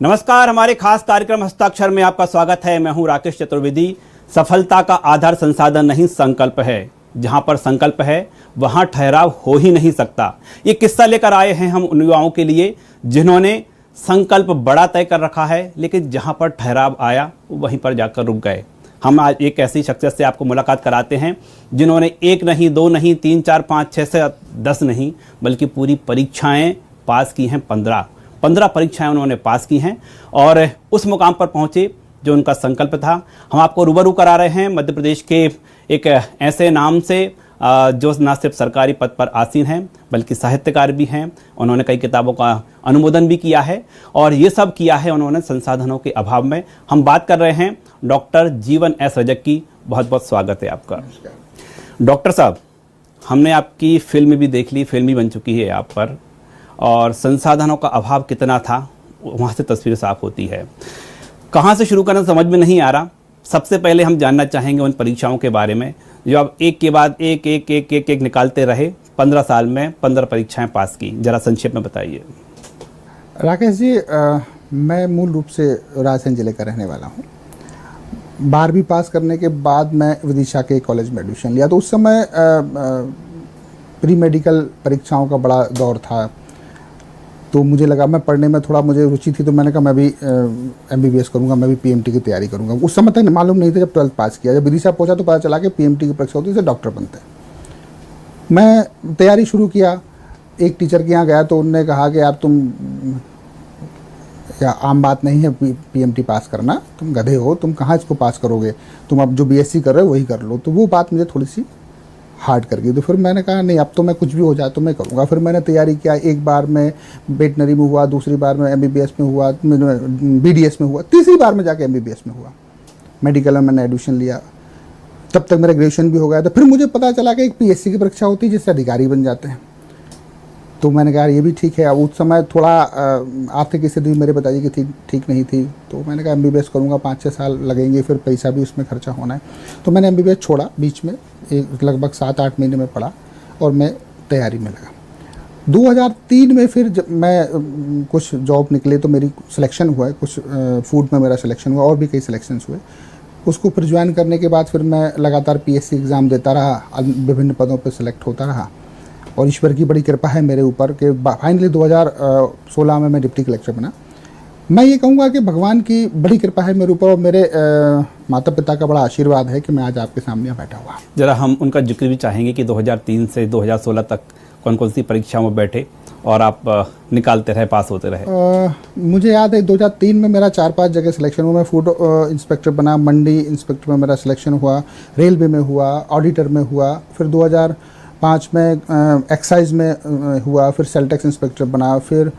नमस्कार, हमारे खास कार्यक्रम हस्ताक्षर में आपका स्वागत है। मैं हूं राकेश चतुर्वेदी। सफलता का आधार संसाधन नहीं, संकल्प है। जहां पर संकल्प है वहां ठहराव हो ही नहीं सकता। ये किस्सा लेकर आए हैं हम उन युवाओं के लिए जिन्होंने संकल्प बड़ा तय कर रखा है, लेकिन जहां पर ठहराव आया वहीं पर जाकर रुक गए। हम आज एक ऐसी शख्सियत से आपको मुलाकात कराते हैं जिन्होंने 1 नहीं, 2 नहीं, 3, 4, 5, 6 से 10 नहीं, बल्कि पूरी परीक्षाएं पास की हैं। 15 परीक्षाएं उन्होंने पास की हैं और उस मुकाम पर पहुंचे जो उनका संकल्प था। हम आपको रूबरू करा रहे हैं मध्य प्रदेश के एक ऐसे नाम से जो न सिर्फ सरकारी पद पर आसीन हैं बल्कि साहित्यकार भी हैं। उन्होंने कई किताबों का अनुमोदन भी किया है और ये सब किया है उन्होंने संसाधनों के अभाव में। हम बात कर रहे हैं डॉक्टर जीवन एस रजक की। बहुत बहुत स्वागत है आपका। डॉक्टर साहब, हमने आपकी फिल्म भी देख ली, फिल्म भी बन चुकी है आप पर, और संसाधनों का अभाव कितना था वहाँ से तस्वीर साफ होती है। कहाँ से शुरू करना समझ में नहीं आ रहा। सबसे पहले हम जानना चाहेंगे उन परीक्षाओं के बारे में जो आप एक के बाद एक निकालते रहे। 15 साल में 15 परीक्षाएं पास की, जरा संक्षेप में बताइए। राकेश जी, मैं मूल रूप से रायसेन जिले का रहने वाला हूँ। 12वीं पास करने के बाद मैं विदिशा के कॉलेज में एडमिशन लिया। तो उस समय प्री मेडिकल परीक्षाओं का बड़ा दौर था, तो मुझे लगा मैं पढ़ने में थोड़ा मुझे रुचि थी, तो मैंने कहा मैं भी MBBS करूँगा, मैं भी PMT की तैयारी करूँगा। उस समय तक मालूम नहीं था। जब 12th पास किया, जब विदिशा पहुँचा तो पता चला कि PMT की परीक्षा होती है, इससे डॉक्टर बनते हैं। मैं तैयारी शुरू किया। एक टीचर के यहाँ गया तो उन्होंने कहा कि यार तुम, या आम बात नहीं है PMT पास करना, तुम गधे हो, तुम कहाँ इसको पास करोगे, तुम अब जो BSc कर रहे हो वही कर लो। तो वो बात मुझे थोड़ी सी हार्ड कर गई। तो फिर मैंने कहा नहीं, अब तो मैं कुछ भी हो जाए तो मैं करूँगा। फिर मैंने तैयारी किया। एक बार में वेटनरी में हुआ, दूसरी बार में MBBS में हुआ, BDS में हुआ, तीसरी बार में जाके MBBS में हुआ। मेडिकल में मैंने एडमिशन लिया। तब तक मेरा ग्रेजुएशन भी हो गया था। फिर मुझे पता चला कि एक PSC की परीक्षा होती है जिससे अधिकारी बन जाते हैं। तो मैंने कहा ये भी ठीक है। अब उस समय थोड़ा आर्थिक स्थिति मेरे पिताजी की ठीक नहीं थी, तो मैंने कहा MBBS करूँगा, 5-6 साल लगेंगे, फिर पैसा भी उसमें खर्चा होना है। तो मैंने MBBS छोड़ा बीच में, एक लगभग 7-8 महीने में पढ़ा और मैं तैयारी में लगा। 2003 में फिर जब मैं कुछ जॉब निकले तो मेरी सिलेक्शन हुआ है, कुछ फूड में मेरा सिलेक्शन हुआ और भी कई सिलेक्शंस हुए। उसको फिर ज्वाइन करने के बाद फिर मैं लगातार PSC एग्ज़ाम देता रहा, विभिन्न पदों पर सिलेक्ट होता रहा और ईश्वर की बड़ी कृपा है मेरे ऊपर कि फाइनली 2016 में मैं डिप्टी कलेक्टर बना। मैं ये कहूँगा कि भगवान की बड़ी कृपा है मेरे ऊपर और मेरे माता पिता का बड़ा आशीर्वाद है कि मैं आज आपके सामने बैठा हुआ। ज़रा हम उनका जिक्र भी चाहेंगे कि 2003 से 2016 तक कौन कौन सी परीक्षाओं में बैठे और आप निकालते रहे, पास होते रहे। मुझे याद है 2003 में मेरा 4-5 जगह सिलेक्शन हुआ। मैं फूड इंस्पेक्टर बना, मंडी इंस्पेक्टर में मेरा सिलेक्शन हुआ, रेलवे में हुआ, ऑडिटर में हुआ। फिर 2005 में एक्साइज में हुआ, फिर सेल टैक्स इंस्पेक्टर बना। फिर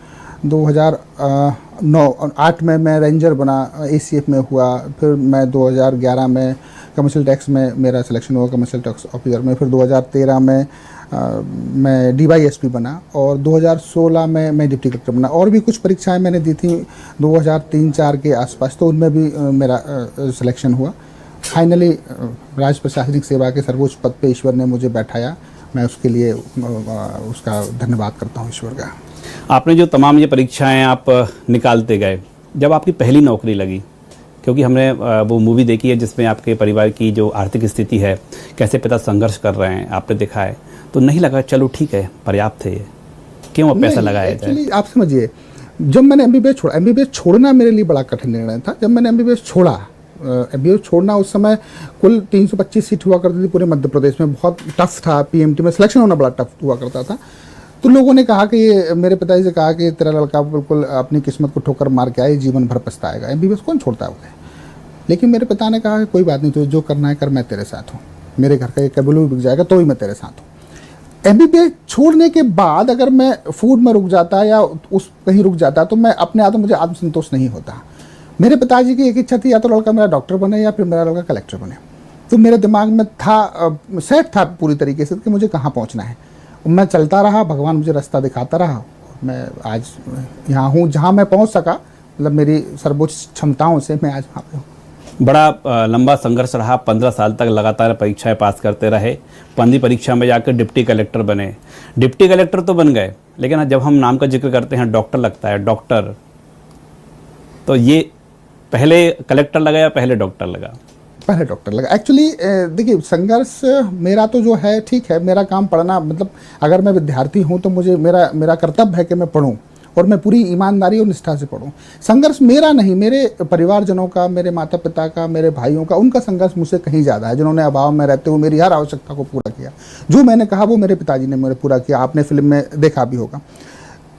2008 में मैं रेंजर बना, ACF में हुआ। फिर मैं 2011 में कमर्शियल टैक्स में मेरा सिलेक्शन हुआ, कमर्शियल टैक्स ऑफिसर में। फिर 2013 में मैं DYSP बना और 2016 में मैं डिप्टी कलेक्टर बना। और भी कुछ परीक्षाएं मैंने दी थी 2003-4 के आसपास, तो उनमें भी मेरा सिलेक्शन हुआ। फाइनली राज्य प्रशासनिक सेवा के सर्वोच्च पद पे ईश्वर ने मुझे बैठाया। मैं उसके लिए उसका धन्यवाद करता हूँ ईश्वर का। आपने जो तमाम ये परीक्षाएं आप निकालते गए, जब आपकी पहली नौकरी लगी, क्योंकि हमने वो मूवी देखी है जिसमें आपके परिवार की जो आर्थिक स्थिति है, कैसे पिता संघर्ष कर रहे हैं, आपने देखा है, तो नहीं लगा चलो ठीक है पर्याप्त है ये, क्यों पैसा लगाया जाए? आप समझिए, जब मैंने MBBS छोड़ना मेरे लिए बड़ा कठिन निर्णय था। जब मैंने MBBS छोड़ा, MBBS छोड़ना, उस समय कुल 325 सीट हुआ करती थी पूरे मध्य प्रदेश में। बहुत टफ था, PMT में सिलेक्शन होना बड़ा टफ हुआ करता था। तो लोगों ने कहा कि ये, मेरे पिताजी से कहा कि तेरा लड़का बिल्कुल अपनी किस्मत को ठोकर मार के आए, जीवन भर पछताएगा, MBBS कौन छोड़ता है उसे। लेकिन मेरे पिता ने कहा कि कोई बात नहीं, तो जो करना है कर, मैं तेरे साथ हूँ, मेरे घर का एक केबल भी बिक जाएगा तो भी मैं तेरे साथ हूँ। MBBS छोड़ने के बाद अगर मैं फूड में रुक जाता या उस कहीं रुक जाता तो मैं अपने आप मुझे आत्मसंतोष नहीं होता। मेरे पिताजी की एक इच्छा थी, या तो लड़का मेरा डॉक्टर बने या फिर मेरा लड़का कलेक्टर बने। तो मेरे दिमाग में था, सेट था पूरी तरीके से कि मुझे कहाँ पहुँचना है। मैं चलता रहा, भगवान मुझे रास्ता दिखाता रहा। मैं आज यहाँ हूँ जहाँ मैं पहुँच सका, मतलब मेरी सर्वोच्च क्षमताओं से मैं आज वहाँ पे हूँ। बड़ा लंबा संघर्ष रहा, 15 साल तक लगातार परीक्षाएं पास करते रहे। 15वीं परीक्षा में जाकर डिप्टी कलेक्टर बने। डिप्टी कलेक्टर तो बन गए, लेकिन जब हम नाम का जिक्र करते हैं डॉक्टर लगता है। डॉक्टर तो ये पहले कलेक्टर लगा या पहले डॉक्टर लगा? पहले डॉक्टर लगा। एक्चुअली देखिए, संघर्ष मेरा तो जो है ठीक है, मेरा काम पढ़ना, मतलब अगर मैं विद्यार्थी हूँ तो मुझे मेरा कर्तव्य है कि मैं पढूं और मैं पूरी ईमानदारी और निष्ठा से पढूं। संघर्ष मेरा नहीं, मेरे परिवारजनों का, मेरे माता पिता का, मेरे भाइयों का, उनका संघर्ष मुझसे कहीं ज़्यादा है, जिन्होंने अभाव में रहते हुए मेरी हर आवश्यकता को पूरा किया। जो मैंने कहा वो मेरे पिताजी ने मेरे पूरा किया, आपने फिल्म में देखा भी होगा।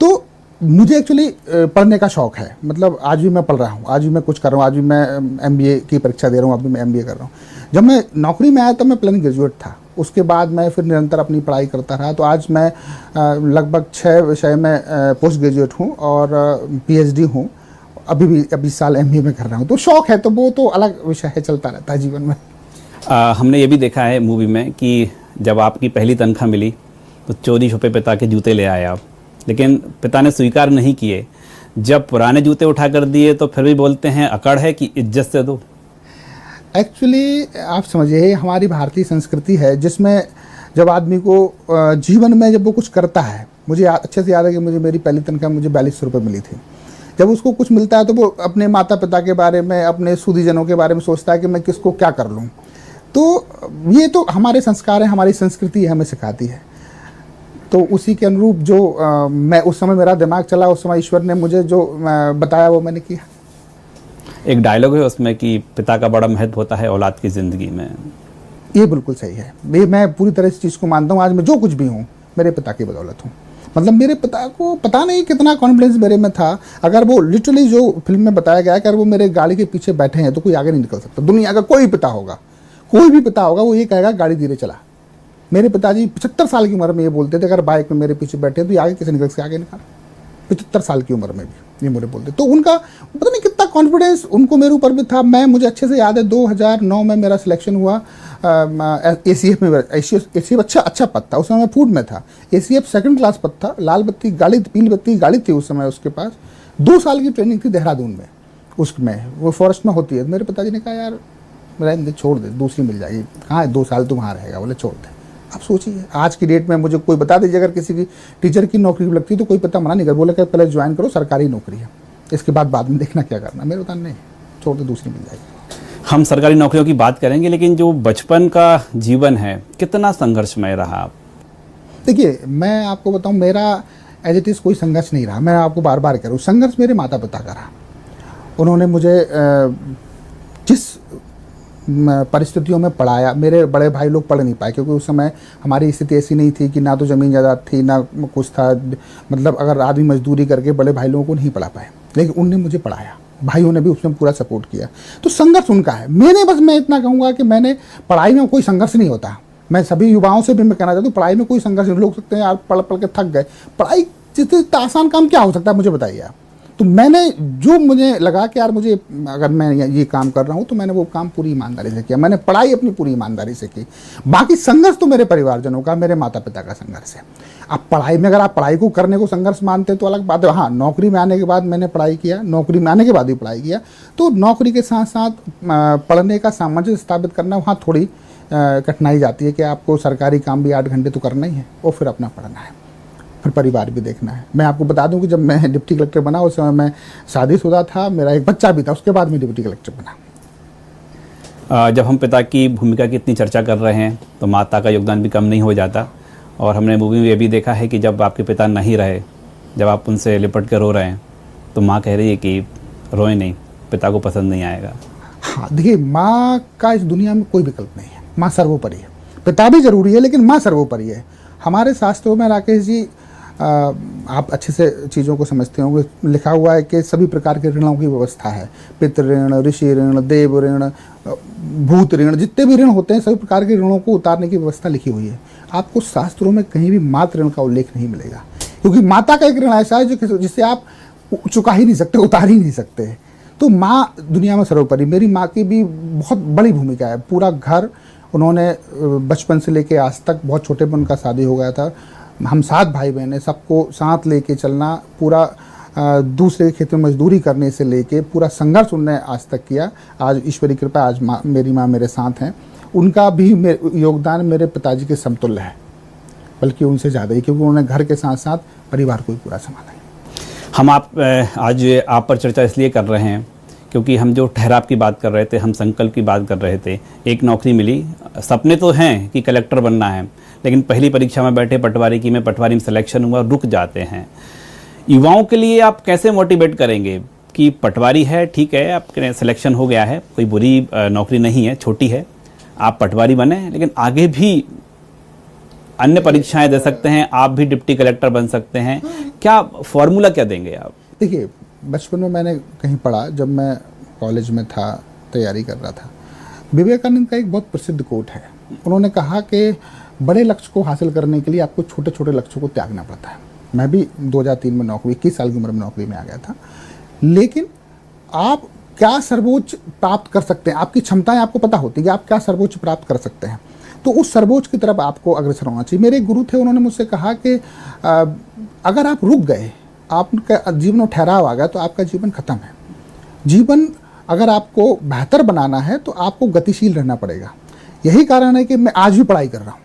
तो मुझे एक्चुअली पढ़ने का शौक़ है, मतलब आज भी मैं पढ़ रहा हूँ, आज भी मैं कुछ कर रहा हूँ, आज भी मैं MBA की परीक्षा दे रहा हूँ, अभी मैं MBA कर रहा हूँ। जब मैं नौकरी में आया तब मैं प्लान ग्रेजुएट था, उसके बाद मैं फिर निरंतर अपनी पढ़ाई करता रहा। तो आज मैं लगभग 6 विषय में पोस्ट ग्रेजुएट हूँ और PhD हूँ, अभी इस साल MBA में कर रहा हूँ। तो शौक़ है, तो वो तो अलग विषय है, चलता रहता है जीवन में। हमने ये भी देखा है मूवी में कि जब आपकी पहली तनख्वाह मिली तो चोरी छुपे पिता के जूते ले आए आप, लेकिन पिता ने स्वीकार नहीं किए। जब पुराने जूते उठा कर दिए तो फिर भी बोलते हैं अकड़ है कि इज्जत से दो। एक्चुअली आप समझिए, हमारी भारतीय संस्कृति है जिसमें जब आदमी को जीवन में जब वो कुछ करता है, मुझे अच्छे से याद है कि मेरी पहली तनख्वाह मुझे 4200 रुपये मिली थी। जब उसको कुछ मिलता है तो वो अपने माता पिता के बारे में, अपने सुधीजनों के बारे में सोचता है कि मैं किसको क्या कर लूँ। तो ये तो हमारे संस्कार हैं, हमारी संस्कृति हमें सिखाती है। तो उसी के अनुरूप जो मैं उस समय मेरा दिमाग चला, उस समय ईश्वर ने मुझे जो बताया वो मैंने किया। एक डायलॉग है उसमें कि पिता का बड़ा महत्व होता है औलाद की ज़िंदगी में। ये बिल्कुल सही है, मैं पूरी तरह इस चीज़ को मानता हूँ। आज मैं जो कुछ भी हूँ मेरे पिता की बदौलत हूँ। मतलब मेरे पिता को पता नहीं कितना कॉन्फिडेंस मेरे में था। अगर वो लिटरली जो फिल्म में बताया गया है कि अगर वो मेरे गाड़ी के पीछे बैठे हैं तो कोई आगे नहीं निकल सकता। दुनिया का कोई पिता होगा, कोई भी पिता होगा, वो ये कहेगा गाड़ी धीरे चला। मेरे पिताजी 75 साल की उम्र में ये बोलते थे, अगर बाइक में मेरे पीछे बैठे तो ये आगे कैसे निकल सकते, आगे निकाल। 75 साल की उम्र में भी ये मुझे बोलते। तो उनका पता नहीं कितना कॉन्फिडेंस उनको मेरे ऊपर भी था। मुझे अच्छे से याद है 2009 में मेरा सिलेक्शन हुआ ACF में। ACF अच्छा पद था, उस समय मैं फूड में था। ACF सेकंड क्लास पद था, लाल बत्ती गाड़ी, पीली बत्ती गाड़ी थी उस समय उसके पास। 2 साल की ट्रेनिंग थी देहरादून में, उसमें वो फॉरेस्ट में होती है। मेरे पिताजी ने कहा यार रहने दे, छोड़ दे, दूसरी मिल जाएगी, कहाँ 2 साल तुम वहाँ रहेगा, बोले छोड़ दे। आप सोचिए आज की डेट में मुझे कोई बता दीजिए अगर किसी की टीचर की नौकरी लगती तो कोई पता मना नहीं कर, बोले कि पहले ज्वाइन करो, सरकारी नौकरी है, इसके बाद में देखना क्या करना। मेरे बता नहीं, छोड़ दे, दूसरी मिल जाएगी। हम सरकारी नौकरियों की बात करेंगे, लेकिन जो बचपन का जीवन है कितना संघर्षमय रहा? देखिए मैं आपको बताऊं, मेरा एज इट इज़ कोई संघर्ष नहीं रहा। मैं आपको बार बार कह रहा हूँ, संघर्ष मेरे माता पिता का रहा। उन्होंने मुझे जिस परिस्थितियों में पढ़ाया, मेरे बड़े भाई लोग पढ़ नहीं पाए क्योंकि उस समय हमारी स्थिति ऐसी नहीं थी कि ना तो ज़मीन जायदाद थी ना कुछ था। मतलब अगर आदमी मजदूरी करके बड़े भाई लोगों को नहीं पढ़ा पाए, लेकिन उनने मुझे पढ़ाया, भाइयों ने भी उसमें पूरा सपोर्ट किया। तो संघर्ष उनका है। मैं इतना कहूँगा कि मैंने पढ़ाई में कोई संघर्ष नहीं होता। मैं सभी युवाओं से भी मैं कहना चाहता हूँ पढ़ाई में कोई संघर्ष नहीं। लोग सकते हैं यार पढ़ के थक गए, पढ़ाई जितना आसान काम क्या हो सकता है मुझे बताइए आप। तो मैंने जो मुझे लगा कि यार मुझे अगर मैं ये काम कर रहा हूँ तो मैंने वो काम पूरी ईमानदारी से किया। मैंने पढ़ाई अपनी पूरी ईमानदारी से की। बाकी संघर्ष तो मेरे परिवारजनों का, मेरे माता पिता का संघर्ष है। अब पढ़ाई में अगर आप पढ़ाई को करने को संघर्ष मानते हैं तो अलग बात है। हाँ, नौकरी में आने के बाद मैंने पढ़ाई किया, नौकरी में आने के बाद भी पढ़ाई किया। तो नौकरी के साथ साथ पढ़ने का सामंजस्य स्थापित करना, वहाँ थोड़ी कठिनाई जाती है कि आपको सरकारी काम भी 8 घंटे तो करना ही है और फिर अपना पढ़ना है, फिर परिवार भी देखना है। मैं आपको बता दूं कि जब मैं डिप्टी कलेक्टर बना उस समय मैं शादीशुदा था, मेरा एक बच्चा भी था, उसके बाद मैं डिप्टी कलेक्टर बना। जब हम पिता की भूमिका की इतनी चर्चा कर रहे हैं तो माता का योगदान भी कम नहीं हो जाता। और हमने मूवी में ये भी देखा है कि जब आपके पिता नहीं रहे, जब आप उनसे लिपट कर रो रहे हैं तो माँ कह रही है कि रोए नहीं, पिता को पसंद नहीं आएगा। हाँ देखिए, माँ का इस दुनिया में कोई विकल्प नहीं है। माँ सर्वोपरि है। पिता भी जरूरी है लेकिन माँ सर्वोपरि है। हमारे शास्त्रों में राकेश जी, आप अच्छे से चीज़ों को समझते होंगे, लिखा हुआ है कि सभी प्रकार के ऋणों की व्यवस्था है। पितृ ऋण, ऋषि ऋण, देव ऋण, भूत ऋण, जितने भी ऋण होते हैं सभी प्रकार के ऋणों को उतारने की व्यवस्था लिखी हुई है। आपको शास्त्रों में कहीं भी मातृ ऋण का उल्लेख नहीं मिलेगा, क्योंकि माता का एक ऋण ऐसा है जिसे आप चुका ही नहीं सकते, उतार ही नहीं सकते। तो माँ दुनिया में सर्वोपरि। मेरी माँ की भी बहुत बड़ी भूमिका है। पूरा घर उन्होंने बचपन से लेके आज तक, बहुत छोटे में उनका शादी हो गया था, हम 7 भाई बहन हैं, सबको साथ लेके चलना, पूरा दूसरे के खेत में मजदूरी करने से लेके पूरा संघर्ष उन्होंने आज तक किया। आज ईश्वरी कृपा, आज मेरी माँ मेरे साथ हैं। उनका भी योगदान मेरे पिताजी के समतुल्य है, बल्कि उनसे ज़्यादा ही, क्योंकि उन्होंने घर के साथ साथ परिवार को भी पूरा संभाला है। हम आज आप पर चर्चा इसलिए कर रहे हैं क्योंकि हम जो ठहराव की बात कर रहे थे, हम संकल्प की बात कर रहे थे। एक नौकरी मिली, सपने तो हैं कि कलेक्टर बनना है, लेकिन पहली परीक्षा में बैठे पटवारी की में, पटवारी में सिलेक्शन हुआ, रुक जाते हैं। युवाओं के लिए आप कैसे मोटिवेट करेंगे कि पटवारी है, ठीक है, आपके सिलेक्शन हो गया है, कोई बुरी नौकरी नहीं है, छोटी है, आप पटवारी बने, लेकिन आगे भी अन्य परीक्षाएं दे सकते हैं, आप भी डिप्टी कलेक्टर बन सकते हैं। क्या फॉर्मूला क्या देंगे आप? देखिए, बचपन में मैंने कहीं पढ़ा, जब मैं कॉलेज में था, तैयारी कर रहा था, विवेकानंद का एक बहुत प्रसिद्ध कोट है। उन्होंने कहा कि बड़े लक्ष्य को हासिल करने के लिए आपको छोटे छोटे लक्ष्यों को त्यागना पड़ता है। मैं भी 2003 में नौकरी, 21 साल की उम्र में नौकरी में आ गया था, लेकिन आप क्या सर्वोच्च प्राप्त कर सकते हैं, आपकी क्षमताएं आपको पता होती है कि आप क्या सर्वोच्च प्राप्त कर सकते हैं, तो उस सर्वोच्च की तरफ आपको अग्रसर होना चाहिए। मेरे एक गुरु थे, उन्होंने मुझसे कहा कि अगर आप रुक गए, आपका जीवन में ठहराव आ गया, तो आपका जीवन खत्म है। जीवन अगर आपको बेहतर बनाना है तो आपको गतिशील रहना पड़ेगा। यही कारण है कि मैं आज भी पढ़ाई कर रहा हूँ।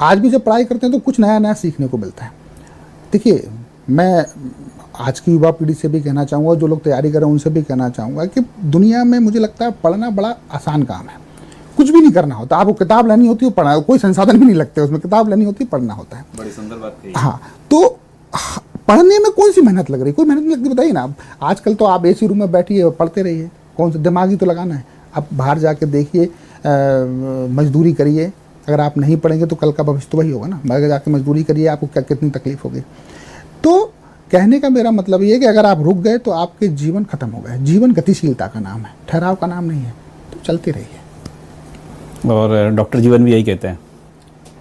आज भी जब पढ़ाई करते हैं तो कुछ नया नया सीखने को मिलता है। देखिए, मैं आज की युवा पीढ़ी से भी कहना चाहूँगा, जो लोग तैयारी कर रहे हैं उनसे भी कहना चाहूँगा कि दुनिया में मुझे लगता है पढ़ना बड़ा आसान काम है। कुछ भी नहीं करना होता, आपको किताब लेनी होती है, पढ़ना, कोई संसाधन भी नहीं लगते उसमें, किताब लेनी होती है, पढ़ना होता है। बड़ी सुंदर बात कही। हाँ, तो पढ़ने में कौन सी मेहनत लग रही, कोई मेहनत नहीं लगती, बताइए ना। आजकल तो आप एसी रूम में बैठिए, पढ़ते रहिए, कौन सा दिमाग ही तो लगाना है। आप बाहर जाके देखिए, मजदूरी करिए, अगर आप नहीं पढ़ेंगे तो कल का भविष्य तो वही होगा ना। बाहर जाके मजदूरी करिए, आपको क्या कितनी तकलीफ होगी। तो कहने का मेरा मतलब ये है कि अगर आप रुक गए तो आपके जीवन खत्म हो गए। जीवन गतिशीलता का नाम है, ठहराव का नाम नहीं है, तो चलते रहिए। और डॉक्टर जीवन भी यही कहते हैं।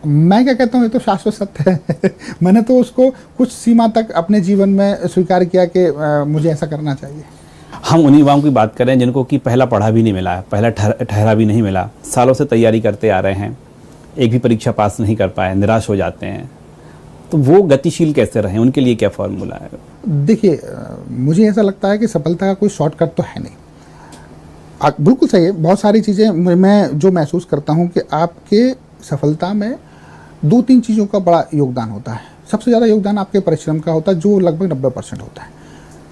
मैं क्या कहता हूँ, ये तो शाश्वत सत्य है। मैंने तो उसको कुछ सीमा तक अपने जीवन में स्वीकार किया कि मुझे ऐसा करना चाहिए। हम उन्हीं युवाओं की बात करें जिनको कि पहला पढ़ा भी नहीं मिला है, पहला ठहरा भी नहीं मिला, सालों से तैयारी करते आ रहे हैं, एक भी परीक्षा पास नहीं कर पाए, निराश हो जाते हैं, तो वो गतिशील कैसे रहें, उनके लिए क्या फॉर्मूला है? देखिए, मुझे ऐसा लगता है कि सफलता का कोई शॉर्टकट तो है नहीं। बिल्कुल सही है, बहुत सारी चीज़ें मैं जो महसूस करता हूँ कि आपके सफलता में 2-3 चीज़ों का बड़ा योगदान होता है। सबसे ज़्यादा योगदान आपके परिश्रम का होता है, जो लगभग 90% होता है।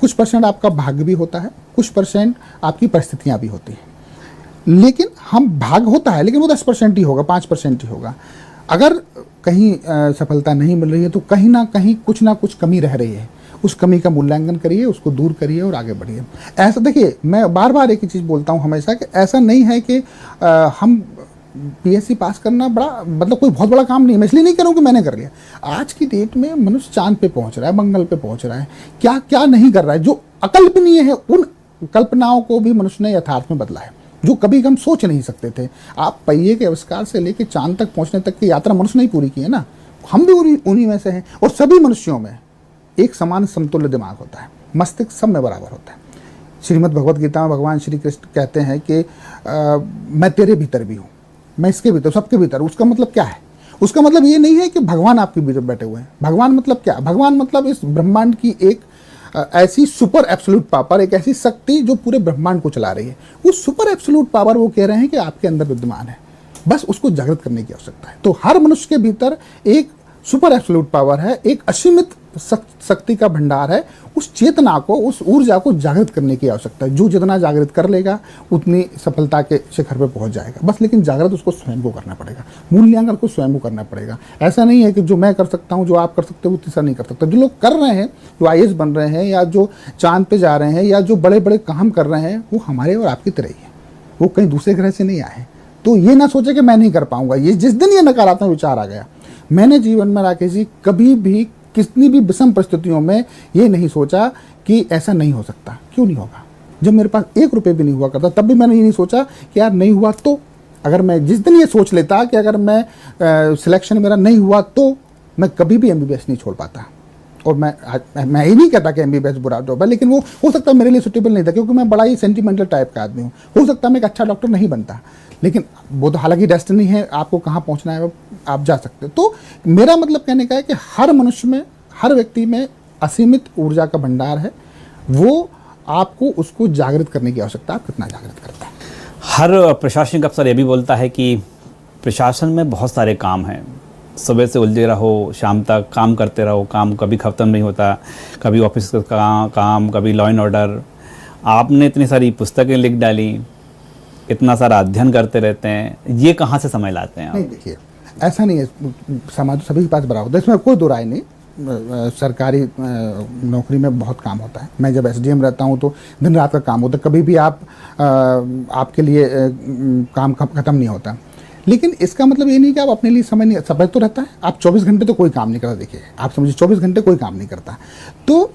कुछ परसेंट आपका भाग्य भी होता है, कुछ परसेंट आपकी परिस्थितियाँ भी होती हैं। लेकिन हम भाग्य होता है, लेकिन वो 10% ही होगा, 5% ही होगा। अगर कहीं सफलता नहीं मिल रही है तो कहीं ना कहीं कुछ ना कुछ कमी रह रही है। उस कमी का मूल्यांकन करिए, उसको दूर करिए और आगे बढ़िए। ऐसा देखिए, मैं बार बार एक ही चीज़ बोलता हूँ हमेशा कि ऐसा नहीं है कि हम पीएससी पास करना बड़ा मतलब कोई बहुत बड़ा काम नहीं है। मैं इसलिए नहीं कह रहा हूँ कि मैंने कर लिया। आज की डेट में मनुष्य चांद पे पहुँच रहा है, मंगल पे पहुँच रहा है, क्या क्या नहीं कर रहा है। जो अकल्पनीय है, उन कल्पनाओं को भी मनुष्य ने यथार्थ में बदला है, जो कभी हम सोच नहीं सकते थे। आप पहिए के आविष्कार से लेकर चांद तक पहुँचने तक की यात्रा मनुष्य ने ही पूरी की है ना। हम भी उन्हीं में से हैं। और सभी मनुष्यों में एक समान समतुल्य दिमाग होता है, मस्तिष्क सब में बराबर होता है। श्रीमद् भगवद गीता में भगवान श्री कृष्ण कहते हैं कि मैं तेरे भीतर भी हूँ, मैं इसके भीतर, सबके भीतर। उसका मतलब क्या है? उसका मतलब ये नहीं है कि भगवान आपके भीतर बैठे हुए हैं। भगवान मतलब क्या? भगवान मतलब इस ब्रह्मांड की एक ऐसी सुपर एब्सोल्यूट पावर, एक ऐसी शक्ति जो पूरे ब्रह्मांड को चला रही है। उस सुपर एब्सोल्यूट पावर वो कह रहे हैं कि आपके अंदर विद्यमान है, बस उसको जागृत करने की आवश्यकता है। तो हर मनुष्य के भीतर एक सुपर एब्सोल्यूट पावर है, एक असीमित शक्ति का भंडार है। उस चेतना को, उस ऊर्जा को जागृत करने की आवश्यकता है। जो जितना जागृत कर लेगा उतनी सफलता के शिखर पर पहुंच जाएगा। बस लेकिन जागृत उसको स्वयं को करना पड़ेगा, मूल्यांकन को स्वयं को करना पड़ेगा। ऐसा नहीं है कि जो मैं कर सकता हूं, जो आप कर सकते हो, वो तीसरा नहीं कर सकता। जो लोग कर रहे हैं, जो आईएएस बन रहे हैं, या जो चांद पे जा रहे हैं, या जो बड़े बड़े काम कर रहे हैं, वो हमारे और आपकी तरह ही है। वो कहीं दूसरे ग्रह से नहीं आए। तो ये ना सोचे कि मैं नहीं कर पाऊंगा। ये जिस दिन ये नकारात्मक विचार आ गया, मैंने जीवन में राकेश जी कभी भी कितनी भी विषम परिस्थितियों में ये नहीं सोचा कि ऐसा नहीं हो सकता। क्यों नहीं होगा? जब मेरे पास 1 रुपये भी नहीं हुआ करता, तब भी मैंने ये नहीं सोचा कि यार नहीं हुआ तो। अगर मैं जिस दिन ये सोच लेता कि अगर मैं सिलेक्शन मेरा नहीं हुआ तो मैं कभी भी एमबीबीएस नहीं छोड़ पाता। और मैं ये नहीं कहता कि एमबीबीएस बुरा जॉब है, लेकिन वो हो सकता है मेरे लिए सुटेबल नहीं था, क्योंकि मैं बड़ा ही सेंटिमेंटल टाइप का आदमी हूँ। हो सकता है मैं एक अच्छा डॉक्टर नहीं बनता, लेकिन वो तो हालांकि डेस्टिनी है, आपको कहाँ पहुँचना है आप जा सकते हो। तो मेरा मतलब कहने का है कि हर मनुष्य में, हर व्यक्ति में असीमित ऊर्जा का भंडार है। वो आपको उसको जागृत करने की आवश्यकता, आप कितना जागृत करते हैं। हर प्रशासनिक अफसर ये भी बोलता है कि प्रशासन में बहुत सारे काम हैं, सुबह से उलझे रहो, शाम तक काम करते रहो, काम कभी ख़त्म नहीं होता, कभी ऑफिस का काम, कभी लॉ एंड ऑर्डर। आपने इतनी सारी पुस्तकें लिख डाली, इतना सारा अध्ययन करते रहते हैं, ये कहाँ से समय लाते हैं आप? नहीं देखिए, ऐसा नहीं है, समाज सभी के पास बराबर होता है, इसमें कोई दो राय नहीं। सरकारी नौकरी में बहुत काम होता है। मैं जब एसडीएम रहता हूँ तो दिन रात का काम होता है, कभी भी आपके लिए काम खत्म नहीं होता। लेकिन इसका मतलब ये नहीं कि आप अपने लिए समय नहीं, समय तो रहता है। आप 24 घंटे तो कोई काम नहीं करता। देखिए, आप समझिए 24 घंटे कोई काम नहीं करता। तो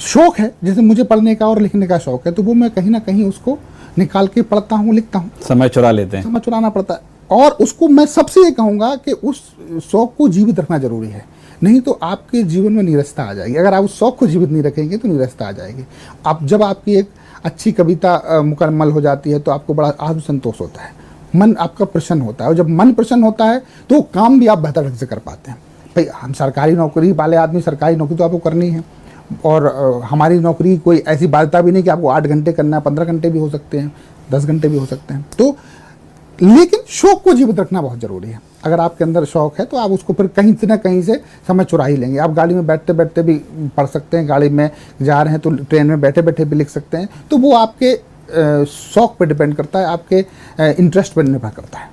शौक है, जैसे मुझे पढ़ने का और लिखने का शौक है, तो वो मैं कहीं ना कहीं उसको निकाल के पढ़ता हूँ, लिखता हूँ। समय चुरा लेते हैं। समय चुराना पड़ता है। और उसको मैं सबसे ये कहूँगा कि उस शौक को जीवित रखना जरूरी है, नहीं तो आपके जीवन में नीरसता आ जाएगी। अगर आप उस शौक को जीवित नहीं रखेंगे तो नीरसता आ जाएगी। आप जब आपकी एक अच्छी कविता मुकम्मल हो जाती है तो आपको बड़ा आत्मसंतोष होता है, मन आपका प्रसन्न होता है। और जब मन प्रसन्न होता है तो काम भी आप बेहतर ढंग से कर पाते हैं। भाई, हम सरकारी नौकरी वाले आदमी, सरकारी नौकरी तो आपको करनी है। और हमारी नौकरी कोई ऐसी बाध्यता भी नहीं कि आपको 8 घंटे करना है, 15 घंटे भी हो सकते हैं, 10 घंटे भी हो सकते हैं। तो लेकिन शौक को जीवित रखना बहुत ज़रूरी है। अगर आपके अंदर शौक है तो आप उसको फिर कहीं से ना कहीं से समय चुरा ही लेंगे। आप गाड़ी में बैठते बैठते भी पढ़ सकते हैं, गाड़ी में जा रहे हैं तो ट्रेन में बैठे बैठे भी लिख सकते हैं। तो वो आपके शौक पे डिपेंड करता है, आपके इंटरेस्ट पर निर्भर करता है।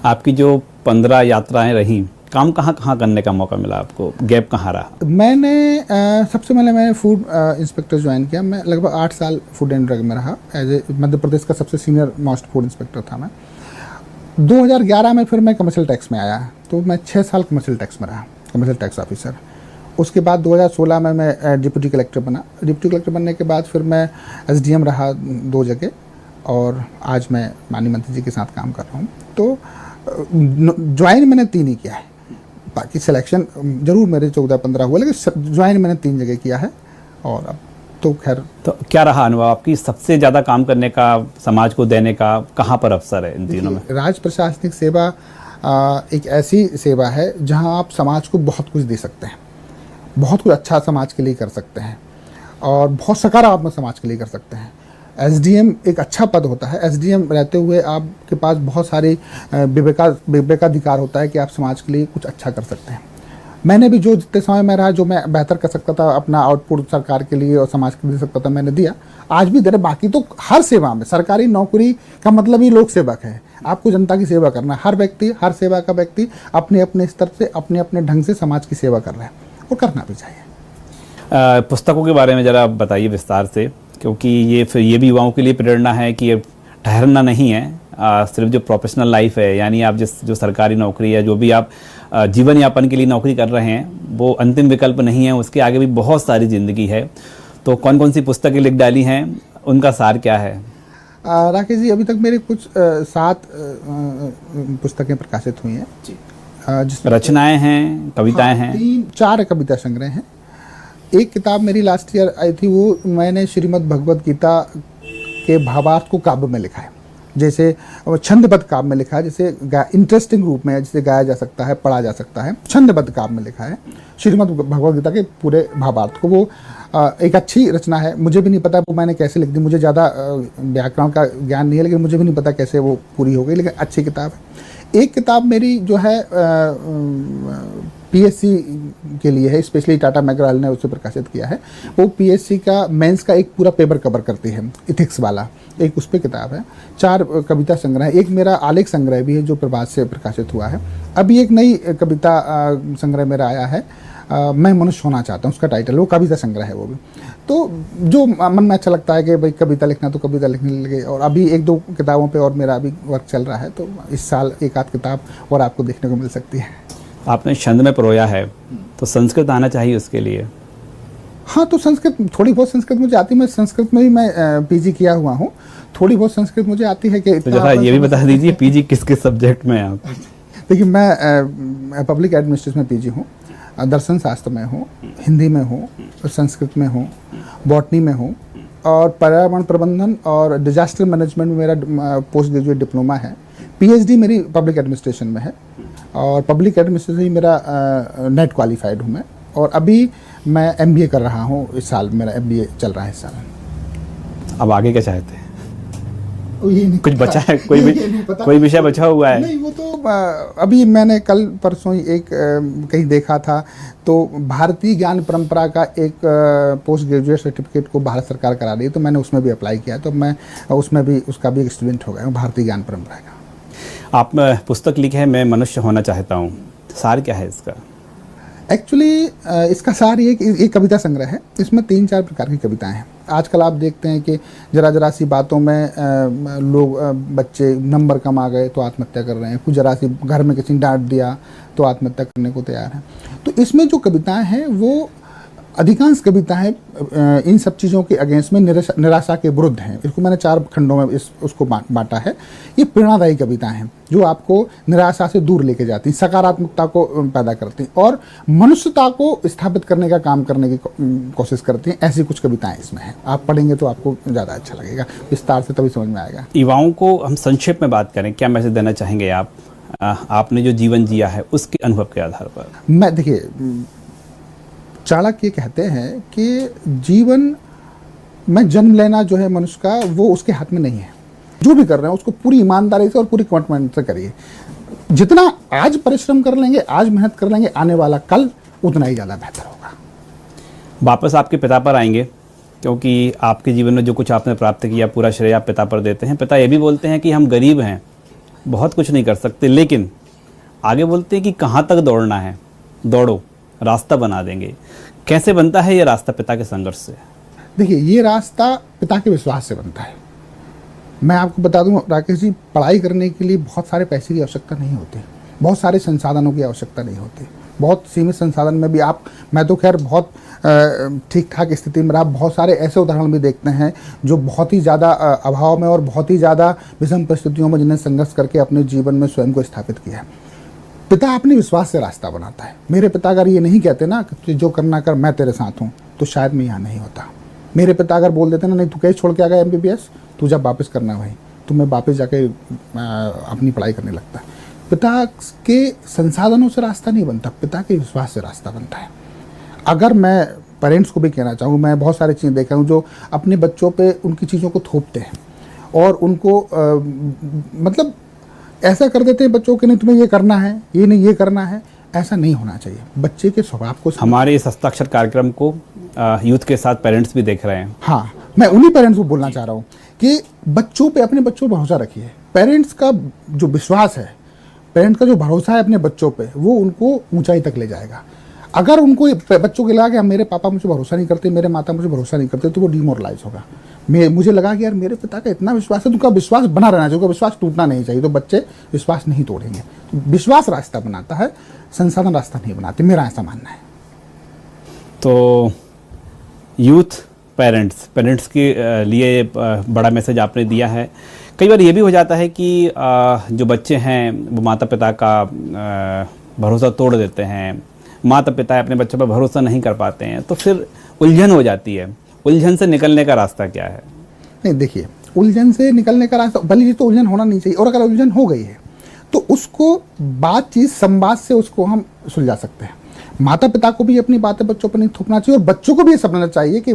आपकी जो 15 यात्राएं रहीं, काम कहाँ कहाँ करने का मौका मिला आपको? गैप कहाँ रहा? मैंने सबसे पहले मैंने फूड इंस्पेक्टर ज्वाइन किया। मैं लगभग 8 साल फूड एंड ड्रग में रहा। एज ए मध्य प्रदेश का सबसे सीनियर मोस्ट फूड इंस्पेक्टर था मैं। 2011 में फिर मैं कमर्शियल टैक्स में आया, तो मैं 6 साल कमर्शियल टैक्स में रहा, कमर्शियल टैक्स ऑफिसर। उसके बाद 2016 में मैं डिप्टी कलेक्टर बना। डिप्टी कलेक्टर बनने के बाद फिर मैं एसडीएम रहा 2 जगह, और आज मैं माननीय मंत्री जी के साथ काम कर रहा हूँ। तो ज्वाइन मैंने 3 ही किया है, बाकी सिलेक्शन जरूर मेरे 14-15 हुआ, लेकिन ज्वाइन मैंने 3 जगह किया है। और अब तो खैर, तो क्या रहा अनुभव आपकी? सबसे ज़्यादा काम करने का, समाज को देने का कहाँ पर अवसर है इन तीनों में? राज प्रशासनिक सेवा एक ऐसी सेवा है जहां आप समाज को बहुत कुछ दे सकते हैं, बहुत कुछ अच्छा समाज के लिए कर सकते हैं, और बहुत सकारात्मक समाज के लिए कर सकते हैं। एसडीएम एक अच्छा पद होता है। एसडीएम रहते हुए आपके पास बहुत सारी विवेकाधिकार होता है कि आप समाज के लिए कुछ अच्छा कर सकते हैं। मैंने भी जो जितने समय में रहा, जो मैं बेहतर कर सकता था, अपना आउटपुट सरकार के लिए और समाज के लिए दे सकता था, मैंने दिया। आज भी दे रहे। बाकी तो हर सेवा में, सरकारी नौकरी का मतलब ही लोक सेवक है। आपको जनता की सेवा करना है। हर व्यक्ति, हर सेवा का व्यक्ति अपने अपने स्तर से, अपने अपने ढंग से समाज की सेवा कर रहा है, और करना भी चाहिए। पुस्तकों के बारे में ज़रा बताइए विस्तार से, क्योंकि ये भी युवाओं के लिए प्रेरणा है कि ये ठहरना नहीं है, सिर्फ जो प्रोफेशनल लाइफ है, यानी आप जो सरकारी नौकरी है, जो भी आप जीवन यापन के लिए नौकरी कर रहे हैं, वो अंतिम विकल्प नहीं है, उसके आगे भी बहुत सारी ज़िंदगी है। तो कौन कौन सी पुस्तकें लिख डाली हैं, उनका सार क्या है? राकेश जी, अभी तक मेरे कुछ 7 पुस्तकें प्रकाशित हुई हैं, जिसमें रचनाएं हैं, कविताएं हैं? 3-4 कविता संग्रह हैं। एक किताब मेरी लास्ट ईयर आई थी, वो मैंने श्रीमद् भगवद गीता के भावार्थ को काव्य में लिखा है। जैसे छंदबद्ध काव्य में लिखा है, जैसे इंटरेस्टिंग रूप में, जिसे गाया जा सकता है, पढ़ा जा सकता है। छंदबद्ध काव्य में लिखा है श्रीमद् भगवद गीता के पूरे भावार्थ को। वो एक अच्छी रचना है। मुझे भी नहीं पता वो मैंने कैसे लिख दी, मुझे ज़्यादा व्याकरण का ज्ञान नहीं है, लेकिन मुझे भी नहीं पता कैसे वो पूरी हो गई, लेकिन अच्छी किताब है। एक किताब मेरी जो है पीएससी के लिए है, स्पेशली टाटा मैकग्रा-हिल ने उसे प्रकाशित किया है। वो पीएससी का मेंस का एक पूरा पेपर कवर करती है, इथिक्स वाला, एक उस पर किताब है। 4 कविता संग्रह है। एक मेरा आलेख संग्रह भी है जो प्रभात से प्रकाशित हुआ है। अभी एक नई कविता संग्रह मेरा आया है, मैं मनुष्य होना चाहता हूँ, उसका टाइटल, वो कविता संग्रह है वो भी। तो जो मन में अच्छा लगता है कि भाई कविता लिखना, तो कविता लिखने लगे। और अभी 1-2 किताबों पे और मेरा अभी वर्क चल रहा है, तो इस साल 1-8 किताब और आपको देखने को मिल सकती है। आपने छंद में परोया है, तो संस्कृत आना चाहिए उसके लिए। हाँ, तो संस्कृत, थोड़ी बहुत संस्कृत मुझे आती है। मैं संस्कृत में भी मैं पीजी किया हुआ हूँ, थोड़ी बहुत संस्कृत मुझे आती है। कि तो जरा ये भी बता दीजिए, पीजी किस किस सब्जेक्ट में आप? देखिए, मैं पब्लिक एडमिनिस्ट्रेशन में पीजी हूँ, दर्शन शास्त्र में हूँ, हिंदी में हूँ, संस्कृत में हूँ, बॉटनी में हूँ, और पर्यावरण प्रबंधन और डिजास्टर मैनेजमेंट में मेरा पोस्ट ग्रेजुएट डिप्लोमा है। पीएचडी मेरी पब्लिक एडमिनिस्ट्रेशन में है, और पब्लिक एडमिनिस्ट्रेशन ही मेरा नेट क्वालिफाइड हूँ मैं। और अभी मैं एमबीए कर रहा हूँ, इस साल मेरा एमबीए चल रहा है इस साल। अब आगे क्या चाहते हैं? ये नहीं कुछ पता। बचा है? ये नहीं पता। कोई विषय बचा हुआ है? नहीं, वो तो अभी मैंने कल परसों ही एक कहीं देखा था, तो भारतीय ज्ञान परंपरा का एक पोस्ट ग्रेजुएट सर्टिफिकेट को भारत सरकार करा रही है, तो मैंने उसमें भी अप्लाई किया, तो मैं उसमें भी उसका भी एक स्टूडेंट हो गया हूँ, भारतीय ज्ञान परंपरा का। आप पुस्तक लिखे है मैं मनुष्य होना चाहता हूँ, सार क्या है इसका? एक्चुअली इसका सार ये कि ये कविता संग्रह है, इसमें 3-4 प्रकार की कविताएं हैं। आजकल आप देखते हैं कि जरा सी बातों में लोग बच्चे नंबर कम आ गए तो आत्महत्या कर रहे हैं, कुछ जरा सी घर में किसी ने डांट दिया तो आत्महत्या करने को तैयार हैं। तो इसमें जो कविताएं हैं वो अधिकांश कविताएं इन सब चीज़ों के अगेंस्ट में निराशा के विरुद्ध हैं। इसको मैंने 4 खंडों में उसको बांटा है। ये प्रेरणादायी कविताएं हैं जो आपको निराशा से दूर लेके जाती हैं, सकारात्मकता को पैदा करती हैं और मनुष्यता को स्थापित करने का काम करने की कोशिश करती हैं। ऐसी कुछ कविताएं इसमें हैं, आप पढ़ेंगे तो आपको ज़्यादा अच्छा लगेगा, विस्तार से तभी समझ में आएगा। युवाओं को हम संक्षेप में बात करें, क्या मैसेज देना चाहेंगे आप? आपने जो जीवन जिया है उसके अनुभव के आधार पर। मैं देखिए, चाणक्य कहते हैं कि जीवन में जन्म लेना जो है मनुष्य का, वो उसके हाथ में नहीं है। जो भी कर रहे हैं उसको पूरी ईमानदारी से और पूरी कमिटमेंट से करिए। जितना आज परिश्रम कर लेंगे, आज मेहनत कर लेंगे, आने वाला कल उतना ही ज़्यादा बेहतर होगा। वापस आपके पिता पर आएंगे, क्योंकि आपके जीवन में जो कुछ आपने प्राप्त किया पूरा श्रेय आप पिता पर देते हैं। पिता ये भी बोलते हैं कि हम गरीब हैं, बहुत कुछ नहीं कर सकते, लेकिन आगे बोलते हैं कि कहाँ तक दौड़ना है, दौड़ो, रास्ता बना देंगे। कैसे बनता है ये रास्ता पिता के संघर्ष से? देखिए, ये रास्ता पिता के विश्वास से बनता है। मैं आपको बता दूं राकेश जी, पढ़ाई करने के लिए बहुत सारे पैसे की आवश्यकता नहीं होती, बहुत सारे संसाधनों की आवश्यकता नहीं होती। बहुत सीमित संसाधन में भी मैं तो खैर बहुत ठीक ठाक स्थिति में रहा। बहुत सारे ऐसे उदाहरण भी देखते हैं जो बहुत ही ज़्यादा अभाव में और बहुत ही ज़्यादा विषम परिस्थितियों में जिन्हें संघर्ष करके अपने जीवन में स्वयं को स्थापित किया है। पिता अपने विश्वास से रास्ता बनाता है। मेरे पिता अगर ये नहीं कहते ना कि जो करना कर, मैं तेरे साथ हूँ, तो शायद मैं यहाँ नहीं होता। मेरे पिता अगर बोल देते ना, नहीं तू कैसे छोड़ के आ गया MBBS, तू जब वापस करना भाई, तो मैं वापस जाके अपनी पढ़ाई करने लगता। पिता के संसाधनों से रास्ता नहीं बनता, पिता के विश्वास से रास्ता बनता है। अगर मैं पेरेंट्स को भी कहना चाहूँ, मैं बहुत सारी चीज़ें देखा हूँ जो अपने बच्चों पे उनकी चीज़ों को थोपते हैं और उनको मतलब ऐसा कर देते हैं बच्चों के, नहीं तुम्हें ये करना है, ये नहीं ये करना है। ऐसा नहीं होना चाहिए। बच्चे के स्वभाव को हमारे इस हस्ताक्षर कार्यक्रम को यूथ के साथ पेरेंट्स भी देख रहे हैं। हाँ, मैं उन्हीं पेरेंट्स को बोलना चाह रहा हूँ कि बच्चों पे, अपने बच्चों पर भरोसा रखिए। पेरेंट्स का जो विश्वास है, पेरेंट्स का जो भरोसा है अपने बच्चों पे, वो उनको ऊंचाई तक ले जाएगा। अगर उनको बच्चों को लगा कि मेरे पापा मुझे भरोसा नहीं करते, मेरे माता मुझे भरोसा नहीं करते, तो वो डिमोरलाइज होगा। मुझे लगा कि यार मेरे पिता का इतना विश्वास है, तो उनका विश्वास बना रहना चाहिए, उनका विश्वास टूटना नहीं चाहिए। तो बच्चे विश्वास नहीं तोड़ेंगे। तो विश्वास रास्ता बनाता है, संसाधन रास्ता नहीं बनाते, मेरा ऐसा मानना है। तो यूथ पेरेंट्स के लिए बड़ा मैसेज आपने दिया है। कई बार ये भी हो जाता है कि जो बच्चे हैं वो माता पिता का भरोसा तोड़ देते हैं, माता पिता अपने बच्चों पर भरोसा नहीं कर पाते हैं, तो फिर उलझन हो जाती है। उलझन से निकलने का रास्ता क्या है? नहीं, देखिए, उलझन से निकलने का रास्ता, भले ही तो उलझन होना नहीं चाहिए, और अगर उलझन हो गई है तो उसको बातचीत, संवाद से उसको हम सुलझा सकते हैं। माता पिता को भी अपनी बातें बच्चों पर नहीं थोपना चाहिए, और बच्चों को भी ये समझना चाहिए कि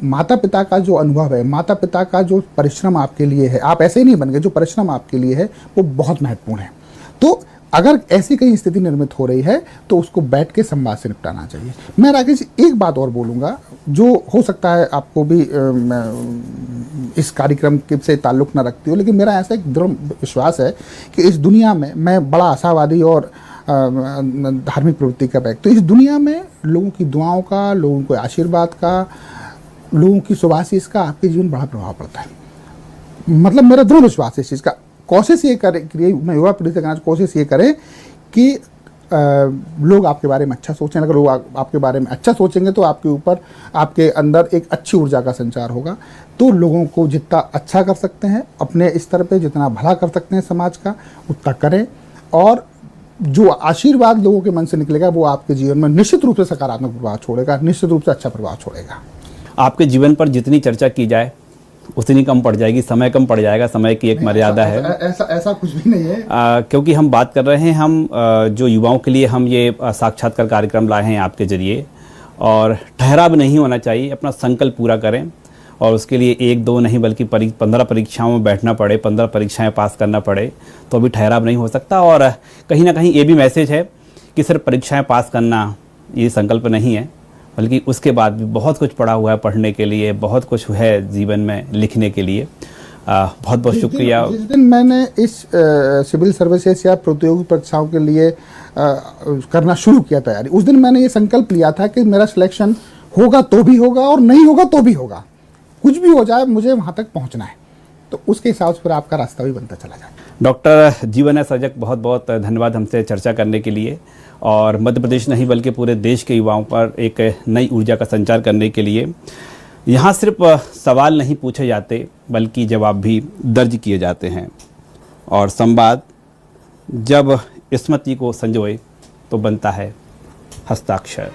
माता पिता का जो अनुभव है, माता पिता का जो परिश्रम आपके लिए है, आप ऐसे ही नहीं बन गए, जो परिश्रम आपके लिए है वो बहुत महत्वपूर्ण है। तो अगर ऐसी कहीं स्थिति निर्मित हो रही है तो उसको बैठ के संवाद से निपटाना चाहिए। मैं राकेश एक बात और बोलूँगा, जो हो सकता है आपको भी इस कार्यक्रम से ताल्लुक़ न रखती हो, लेकिन मेरा ऐसा एक दृढ़ विश्वास है कि इस दुनिया में, मैं बड़ा आशावादी और धार्मिक प्रवृत्ति का व्यक्ति, तो इस दुनिया में लोगों की दुआओं का, लोगों के आशीर्वाद का, लोगों की सुभाशीष का आपके जीवन बड़ा प्रभाव पड़ता है। मतलब मेरा दृढ़ विश्वास है इस चीज़ का। कोशिश ये करें, मैं युवा पीढ़ी से कहना, कोशिश ये करें कि लोग आपके बारे में अच्छा सोचें। अगर लोग आपके बारे में अच्छा सोचेंगे तो आपके ऊपर, आपके अंदर एक अच्छी ऊर्जा का संचार होगा। तो लोगों को जितना अच्छा कर सकते हैं अपने स्तर पे, जितना भला कर सकते हैं समाज का, उतना करें। और जो आशीर्वाद लोगों के मन से निकलेगा वो आपके जीवन में निश्चित रूप से सकारात्मक प्रभाव छोड़ेगा, निश्चित रूप से अच्छा प्रभाव छोड़ेगा। आपके जीवन पर जितनी चर्चा की जाए उतनी कम पड़ जाएगी, समय कम पड़ जाएगा, समय की एक मर्यादा है। ऐसा कुछ भी नहीं है। क्योंकि हम बात कर रहे हैं, हम जो युवाओं के लिए हम ये साक्षात्कार कार्यक्रम लाए हैं आपके जरिए, और ठहराव नहीं होना चाहिए, अपना संकल्प पूरा करें और उसके लिए 1-2 नहीं बल्कि 15 परीक्षाओं में बैठना पड़े, 15 परीक्षाएं पास करना पड़े, तो भी ठहराव नहीं हो सकता। और कहीं ना कहीं ये भी मैसेज है कि सिर्फ परीक्षाएं पास करना ये संकल्प नहीं है, बल्कि उसके बाद भी बहुत कुछ पड़ा हुआ है पढ़ने के लिए, बहुत कुछ है जीवन में लिखने के लिए। बहुत बहुत शुक्रिया। जिस दिन मैंने इस सिविल सर्विसेज या प्रतियोगी परीक्षाओं के लिए करना शुरू किया तैयारी, उस दिन मैंने ये संकल्प लिया था कि मेरा सिलेक्शन होगा तो भी होगा और नहीं होगा तो भी होगा, कुछ भी हो जाए मुझे वहाँ तक पहुँचना है। तो उसके हिसाब से फिर आपका रास्ता भी बनता चला जाए। डॉक्टर जीवन एस रजक, बहुत बहुत धन्यवाद हमसे चर्चा करने के लिए, और मध्य प्रदेश नहीं बल्कि पूरे देश के युवाओं पर एक नई ऊर्जा का संचार करने के लिए। यहाँ सिर्फ सवाल नहीं पूछे जाते बल्कि जवाब भी दर्ज किए जाते हैं, और संवाद जब स्मृति को संजोए तो बनता है हस्ताक्षर।